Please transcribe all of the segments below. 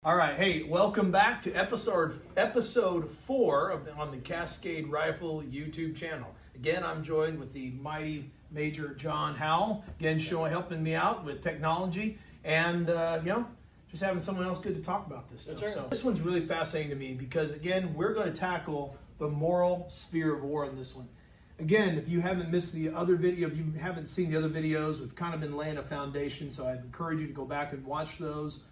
All right, hey, welcome back to episode 4 on the Cascade Rifle YouTube channel. Again, I'm joined with the mighty Major John Howell, again helping me out with technology and just having someone else good to talk about this stuff. That's right. So this one's really fascinating to me because again, we're going to tackle the moral sphere of war in this one. Again, if you haven't missed the other video, if you haven't seen the other videos, we've kind of been laying a foundation, so I encourage you to go back and watch those.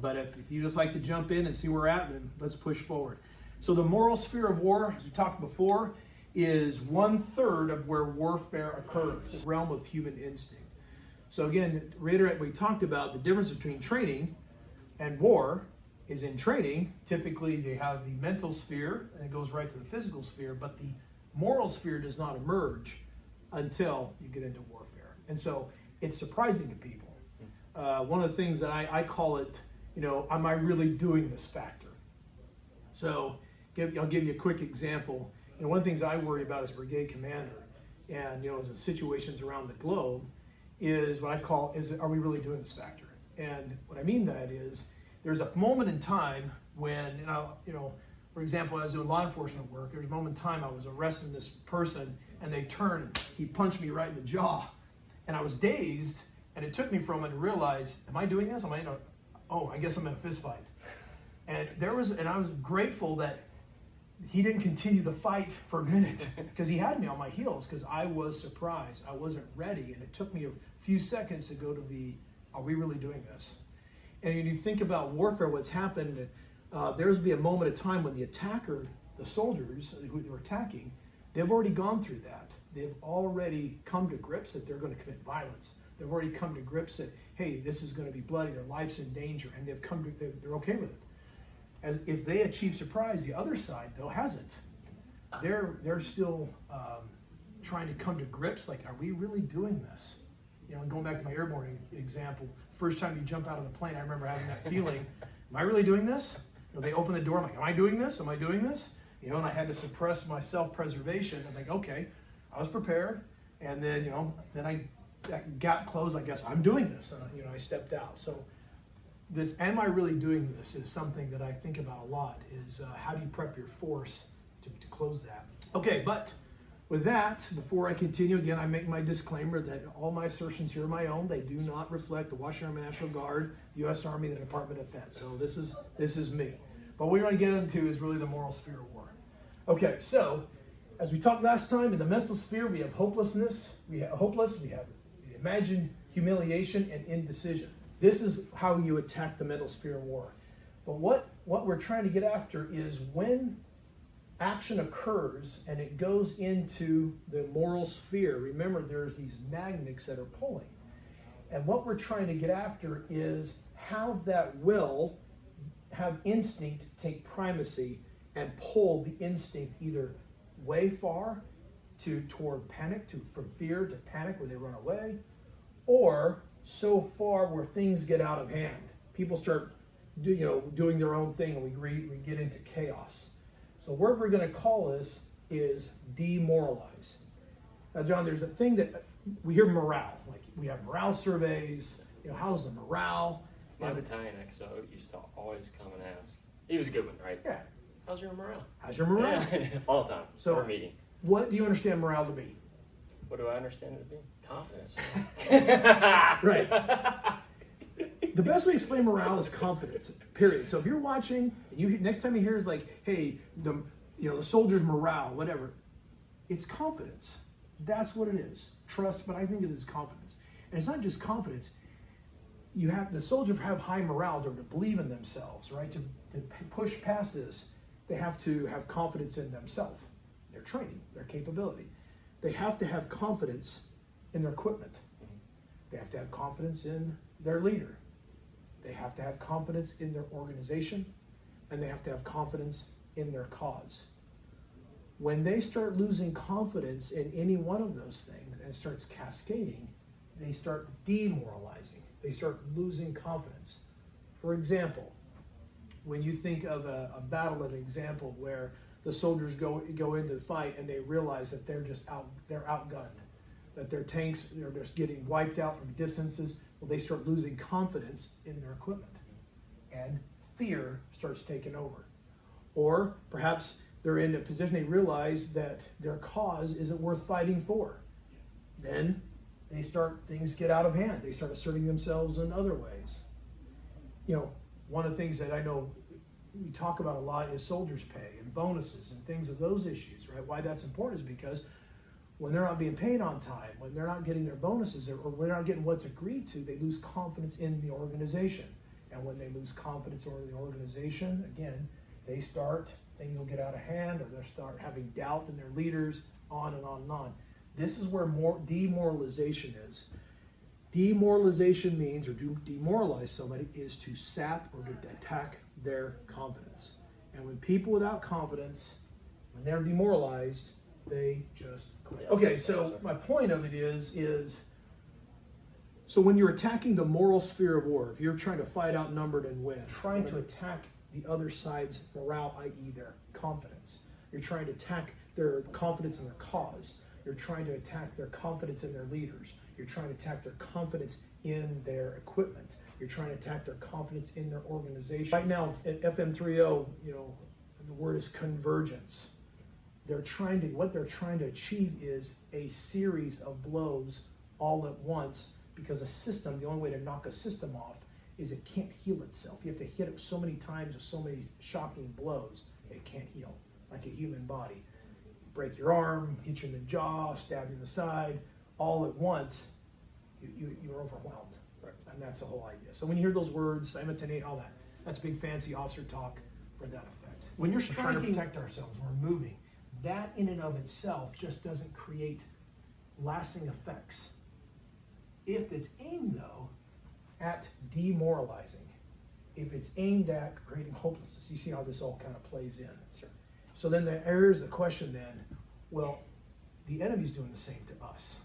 But if you just like to jump in and see where we're at, then let's push forward. So the moral sphere of war, as we talked before, is 1/3 of where warfare occurs, the realm of human instinct. So again, to reiterate, we talked about the difference between training and war is in training, typically they have the mental sphere, and it goes right to the physical sphere, but the moral sphere does not emerge until you get into warfare. And so it's surprising to people. One of the things that I call it, am I really doing this factor? So I'll give you a quick example. One of the things I worry about as brigade commander and, as in situations around the globe is what I call, are we really doing this factor? And what I mean that is there's a moment in time when, for example, I was doing law enforcement work, there was a moment in time I was arresting this person and they turned, he punched me right in the jaw and I was dazed and it took me for a moment to realize, am I doing this? I guess I'm in a fist fight. And I was grateful that he didn't continue the fight for a minute because he had me on my heels because I was surprised. I wasn't ready. And it took me a few seconds to go to are we really doing this? And when you think about warfare, what's happened, there's be a moment of time when the attacker, the soldiers who are attacking, they've already gone through that. They've already come to grips that they're going to commit violence. They've already come to grips that, hey, this is going to be bloody, their life's in danger, and they're okay with it. As if they achieve surprise, the other side, though, hasn't. They're still trying to come to grips, like, are we really doing this? Going back to my airborne example, first time you jump out of the plane, I remember having that feeling, am I really doing this? They open the door, I'm like, am I doing this? Am I doing this? And I had to suppress my self-preservation. I'm like, okay, I was prepared, and then, then I got close, I guess I'm doing this. I stepped out. So this, am I really doing this, is something that I think about a lot, is how do you prep your force to close that? Okay, but with that, before I continue, again, I make my disclaimer that all my assertions here are my own. They do not reflect the Washington Army National Guard, the U.S. Army, the Department of Defense. So this is me. But what we're going to get into is really the moral sphere of war. Okay, so as we talked last time, in the mental sphere, we have hopelessness, we have imagined humiliation and indecision. This is how you attack the mental sphere of war. But what we're trying to get after is when action occurs and it goes into the moral sphere. Remember, there's these magnets that are pulling. And what we're trying to get after is how that will have instinct take primacy and pull the instinct either way far toward panic, from fear to panic where they run away, or so far where things get out of hand. People start doing their own thing and we get into chaos. So the word we're going to call this is demoralize. Now, John, there's a thing that we hear morale. Like we have morale surveys. How's the morale? My battalion XO used to always come and ask. He was a good one, right? Yeah. How's your morale? How's your morale? Yeah. All the time. So, for a meeting. What do you understand morale to be? What do I understand it to be? Confidence. Right. The best way to explain morale is confidence, period. So if you're watching, and next time you hear is like, hey, the soldiers' morale, whatever, it's confidence. That's what it is. Trust, but I think it is confidence. And it's not just confidence. The soldiers have high morale to believe in themselves, right? To push past this, they have to have confidence in themselves, their training, their capability. They have to have confidence in their equipment. They have to have confidence in their leader. They have to have confidence in their organization, and they have to have confidence in their cause. When they start losing confidence in any one of those things and it starts cascading, they start demoralizing. They start losing confidence. For example, when you think of a battle, an example where the soldiers go into the fight and they realize that they're outgunned, that their tanks are just getting wiped out from distances, well, they start losing confidence in their equipment. And fear starts taking over. Or perhaps they're in a position they realize that their cause isn't worth fighting for. Then things get out of hand. They start asserting themselves in other ways. You know, one of the things that I know we talk about a lot is soldiers' pay and bonuses and things of those issues, right? Why that's important is because when they're not being paid on time, when they're not getting their bonuses, or when they're not getting what's agreed to, they lose confidence in the organization. And when they lose confidence in the organization, again, things will get out of hand, or they'll start having doubt in their leaders, on and on and on. This is where more demoralization is. Demoralization means, or to demoralize somebody, is to sap or to attack their confidence. And when people without confidence, when they're demoralized, they just quit. Okay, so my point of it is so when you're attacking the moral sphere of war, if you're trying to fight outnumbered and win, trying to attack the other side's morale, i.e. their confidence. You're trying to attack their confidence in their cause. You're trying to attack their confidence in their leaders. You're trying to attack their confidence in their equipment. You're trying to attack their confidence in their organization. Right now at FM30, the word is convergence. What they're trying to achieve is a series of blows all at once, because the only way to knock a system off is it can't heal itself. You have to hit it so many times with so many shocking blows, it can't heal, like a human body. Break your arm, hit you in the jaw, stab you in the side, all at once, you're overwhelmed. Right. And that's the whole idea. So when you hear those words, imitate, all that, that's big fancy officer talk for that effect. When you're trying to protect ourselves, we're moving, that in and of itself just doesn't create lasting effects. If it's aimed, though, at demoralizing, if it's aimed at creating hopelessness, you see how this all kind of plays in. Sure. So then there's the question then, well, the enemy's doing the same to us.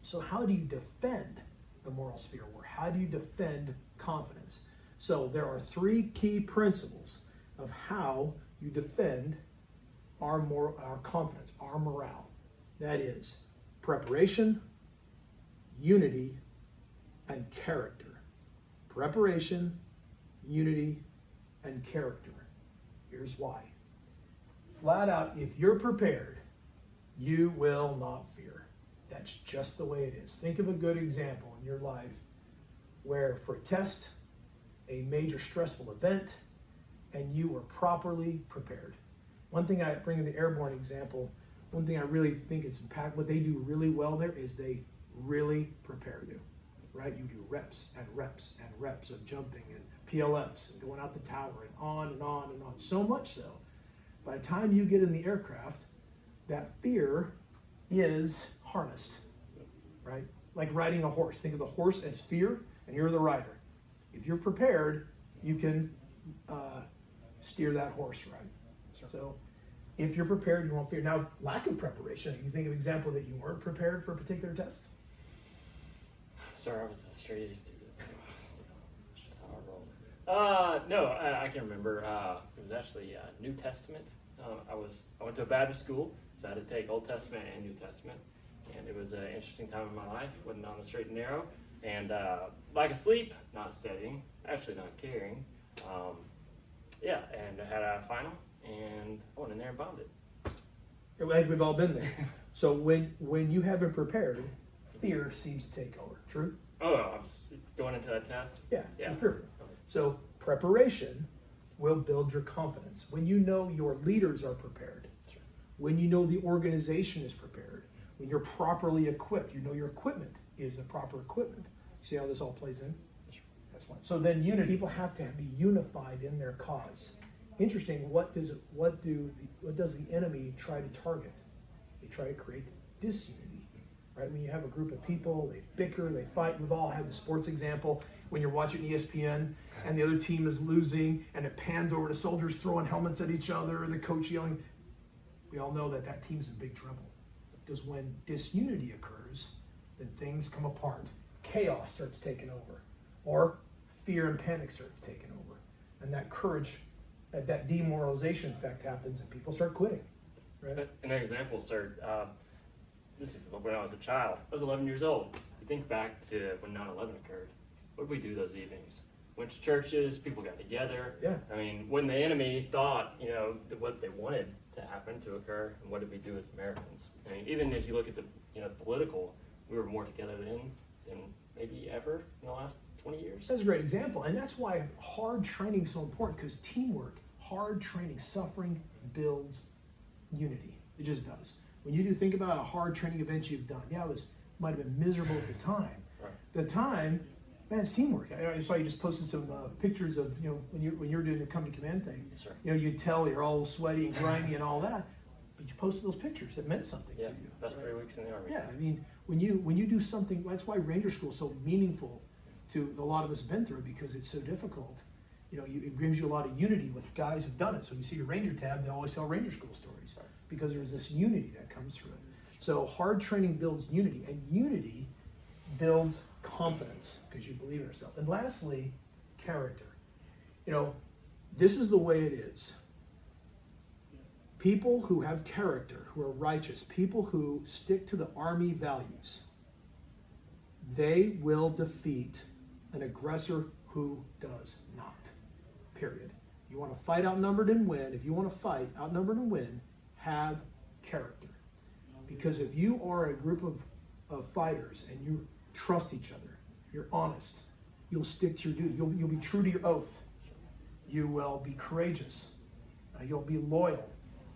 So how do you defend the moral sphere war? How do you defend confidence? So there are three key principles of how you defend our confidence, our morale. That is preparation, unity, and character. Preparation, unity, and character. Here's why. Flat out, if you're prepared, you will not fear. That's just the way it is. Think of a good example in your life where for a test, a major stressful event, and you were properly prepared. One thing I bring in the airborne example, one thing I really think is impactful, what they do really well there is they really prepare you, right? You do reps and reps and reps of jumping and PLFs and going out the tower and on and on and on. So much so, by the time you get in the aircraft, that fear is harnessed, right? Like riding a horse. Think of the horse as fear, and you're the rider. If you're prepared, you can steer that horse right. Sure. So if you're prepared, you won't fear. Now, lack of preparation, you think of an example that you weren't prepared for a particular test? Sorry, I was a straight A student. So, that's just how I roll. No, I can remember. It was actually New Testament. I went to a Baptist school, so I had to take Old Testament and New Testament. And it was an interesting time in my life. Wasn't on the straight and narrow. And lack of sleep, not studying, actually not caring. And I had a final, and I went in there and bombed it. We've all been there. So when you haven't prepared, fear seems to take over. True? Oh, I was going into that test? Yeah. You're fearful. So preparation will build your confidence. When you know your leaders are prepared, Sure. when you know the organization is prepared, when you're properly equipped, you know your equipment is the proper equipment. See how this all plays in? Sure. That's one. So then unity, people have to be unified in their cause. Interesting, what does the enemy try to target? They try to create disunity. Right? When you have a group of people, they bicker, they fight. We've all had the sports example when you're watching ESPN and the other team is losing and it pans over to soldiers throwing helmets at each other and the coach yelling. We all know that team's in big trouble. Because when disunity occurs, then things come apart. Chaos starts taking over. Or fear and panic starts taking over. And that courage, that demoralization effect happens and people start quitting. Right? An example, sir. This is when I was a child. I was 11 years old. You think back to when 9/11 occurred. What did we do those evenings? went to churches, people got together. Yeah. I mean, when the enemy thought, what they wanted to happen to occur, and what did we do as Americans? I mean, even as you look at the, political, we were more together then than maybe ever in the last 20 years. That's a great example, and that's why hard training is so important, because teamwork, hard training, suffering builds unity. It just does. When you do think about a hard training event you've done, it might have been miserable at the time. Right. The time, man, it's teamwork. I saw you just posted some pictures of when you're doing your company command thing. Yes, sir. You'd tell you're all sweaty and grimy and all that, but you posted those pictures. It meant something to you. Best right? 3 weeks in the Army. Yeah, I mean, when you do something, that's why Ranger School is so meaningful to a lot of us have been through, because it's so difficult. It brings you a lot of unity with guys who've done it. So you see your Ranger tab, they always tell Ranger School stories because there's this unity that comes through it. So hard training builds unity, and unity builds confidence because you believe in yourself. And lastly, character. This is the way it is. People who have character, who are righteous, people who stick to the Army values, they will defeat an aggressor who does not. Period. You want to fight outnumbered and win. If you want to fight outnumbered and win, have character. Because if you are a group of fighters and you trust each other, you're honest, you'll stick to your duty, you'll be true to your oath, you will be courageous, you'll be loyal,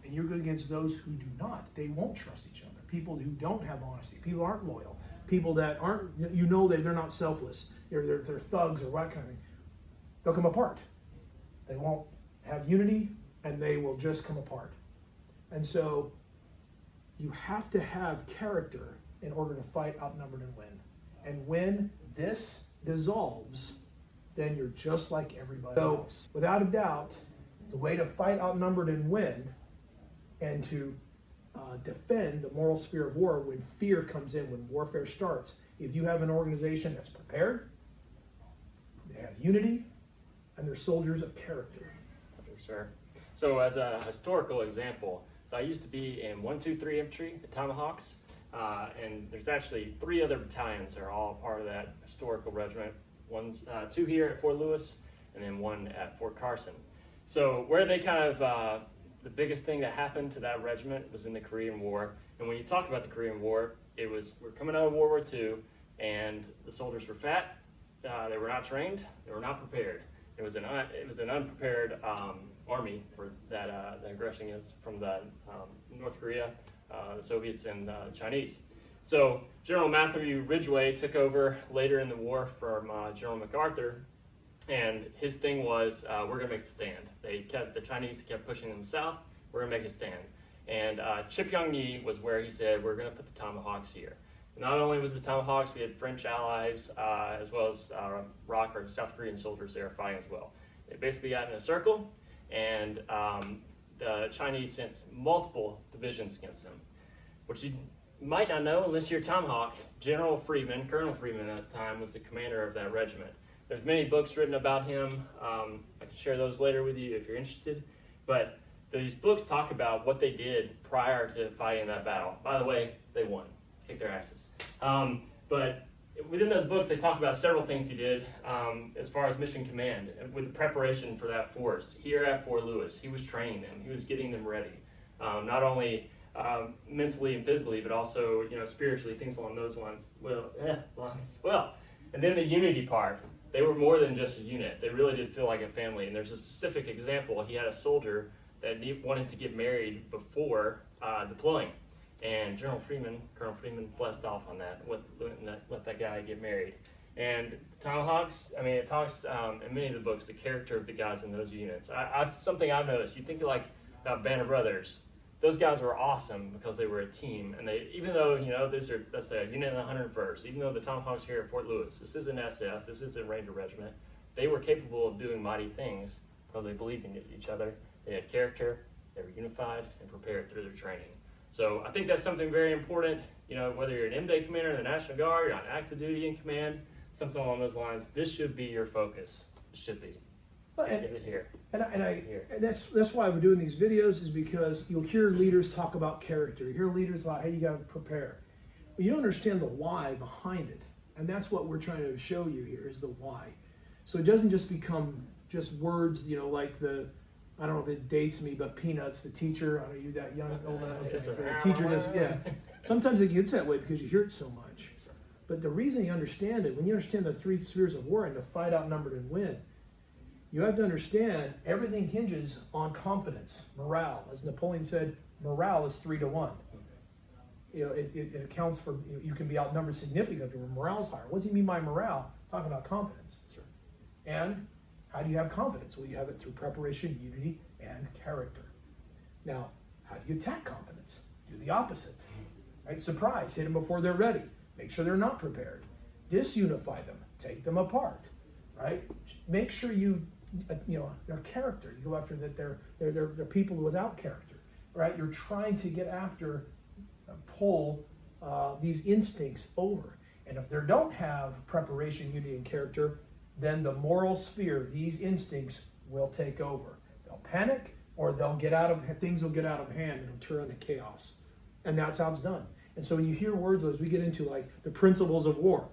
and you're good against those who do not. They won't trust each other. People who don't have honesty, people aren't loyal, people that aren't, that they're not selfless, they're thugs or what kind of thing, they'll come apart. They won't have unity, and they will just come apart. And so you have to have character in order to fight outnumbered and win. And when this dissolves, then you're just like everybody else. Without a doubt, the way to fight outnumbered and win, and to defend the moral sphere of war when fear comes in, when warfare starts, if you have an organization that's prepared, they have unity, and they're soldiers of character. Sure. So as a historical example, so I used to be in 123 Infantry, the Tomahawks, and there's actually 3 other battalions that are all part of that historical regiment. One's 2 here at Fort Lewis, and then 1 at Fort Carson. So where they kind of, the biggest thing that happened to that regiment was in the Korean War. And when you talk about the Korean War, we're coming out of World War II, and the soldiers were fat, they were not trained, they were not prepared. It was an unprepared army for that aggression is from the North Korea, the Soviets, and the Chinese. So General Matthew Ridgway took over later in the war from General MacArthur, and his thing was, we're going to make a stand. The Chinese kept pushing them south. We're going to make a stand. And Chip Young-yi was where he said, we're going to put the Tomahawks here. Not only was the Tomahawks, we had French allies, as well as ROC or South Korean soldiers there fighting as well. They basically got in a circle, and the Chinese sent multiple divisions against them. What you might not know, unless you're a Tomahawk, Colonel Freeman at the time, was the commander of that regiment. There's many books written about him. I can share those later with you if you're interested. But these books talk about what they did prior to fighting that battle. By the way, they won. Kick their asses. But within those books, they talk about several things he did as far as mission command with the preparation for that force. Here at Fort Lewis, he was training them. He was getting them ready, not only mentally and physically, but also spiritually, things along those lines. Well, and then the unity part. They were more than just a unit. They really did feel like a family. And there's a specific example. He had a soldier that wanted to get married before deploying. And Colonel Freeman blessed off on that, let that guy get married. And Tomahawks, it talks in many of the books, the character of the guys in those units. Something I've noticed, you think like about Band of Brothers, those guys were awesome because they were a team. And they, even though, that's a unit in the 101st, even though the Tomahawks here at Fort Lewis, this isn't SF, this isn't Ranger Regiment, they were capable of doing mighty things because they believed in each other. They had character, they were unified, and prepared through their training. So I think that's something very important, whether you're an M-Day commander in the National Guard, you're on active duty in command, something along those lines, this should be your focus. It should be. And that's why we're doing these videos, is because you'll hear leaders talk about character. You hear leaders like, hey, you got to prepare. But you don't understand the why behind it. And that's what we're trying to show you here, is the why. So it doesn't just become just words, you know, like I don't know if it dates me, but Peanuts, the teacher, I don't know, you that young, old enough, okay, the teacher does, yeah. Sometimes it gets that way because you hear it so much. But the reason you understand it, when you understand the 3 spheres of war and to fight, outnumbered, and win, you have to understand everything hinges on confidence, morale. As Napoleon said, morale is 3 to 1. You know, it accounts for, you can be outnumbered significantly if your morale is higher. What does he mean by morale? Talking about confidence. Sure. And how do you have confidence? Well, you have it through preparation, unity, and character. Now, how do you attack confidence? Do the opposite. Right? Surprise, hit them before they're ready. Make sure they're not prepared. Disunify them. Take them apart. Right? Make sure you know, their character. You go after that they're people without character. Right? You're trying to get after, pull these instincts over. And if they don't have preparation, unity, and character, then the moral sphere, these instincts will take over. They'll panic, or things will get out of hand and it'll turn into chaos. And that's how it's done. And so when you hear words as we get into like the principles of war,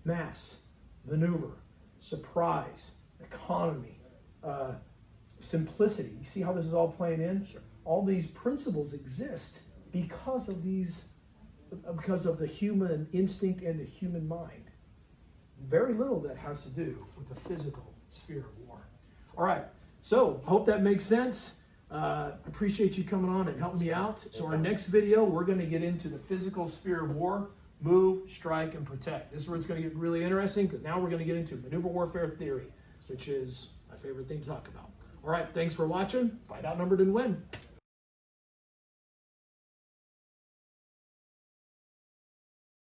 mass, maneuver, surprise, economy, simplicity. You see how this is all playing in? Sure. All these principles exist because of the human instinct and the human mind. Very little that has to do with the physical sphere of war. All right, so I hope that makes sense. Appreciate you coming on and helping me out. So our next video, we're going to get into the physical sphere of war, move, strike, and protect. This is where it's going to get really interesting because now we're going to get into maneuver warfare theory, which is my favorite thing to talk about. All right, thanks for watching. Fight, outnumbered, and win.